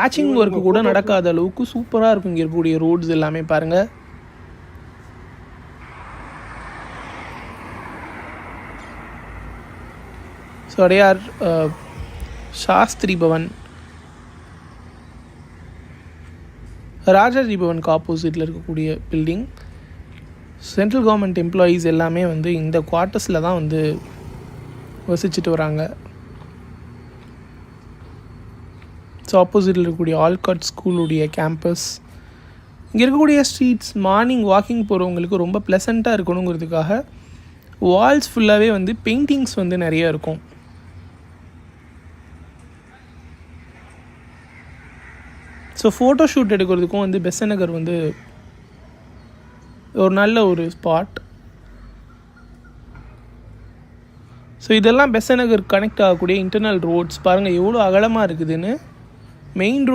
Patching work கூட நடக்காத அளவுக்கு சூப்பராக இருக்கும் இங்கே இருக்கக்கூடிய ரோட்ஸ் எல்லாமே பாருங்கள். ஸோ அடையார் சாஸ்திரி பவன், ராஜாஜி பவனுக்கு ஆப்போசிட்டில் இருக்கக்கூடிய பில்டிங். சென்ட்ரல் கவர்மெண்ட் எம்ப்ளாயீஸ் எல்லாமே வந்து இந்த குவார்ட்டர்ஸில் தான் வந்து வசிச்சுட்டு வராங்க. ஸோ ஆப்போசிட்டில் இருக்கக்கூடிய ஆல்காட் ஸ்கூலுடைய கேம்பஸ். இங்கே இருக்கக்கூடிய ஸ்ட்ரீட்ஸ் மார்னிங் வாக்கிங் போகிறவங்களுக்கு ரொம்ப ப்ளசண்ட்டாக இருக்கணுங்கிறதுக்காக வால்ஸ் ஃபுல்லாகவே வந்து பெயிண்டிங்ஸ் வந்து நிறைய இருக்கும். ஸோ ஃபோட்டோ ஷூட் எடுக்கிறதுக்கும் வந்து பெசன்ட் நகர் வந்து ஒரு நல்ல ஒரு ஸ்பாட். ஸோ இதெல்லாம் பெசன்ட் நகர் கனெக்ட் ஆகக்கூடிய இன்டர்னல் ரோட்ஸ் பாருங்கள் எவ்வளோ அகலமாக இருக்குதுன்னு. மெயின்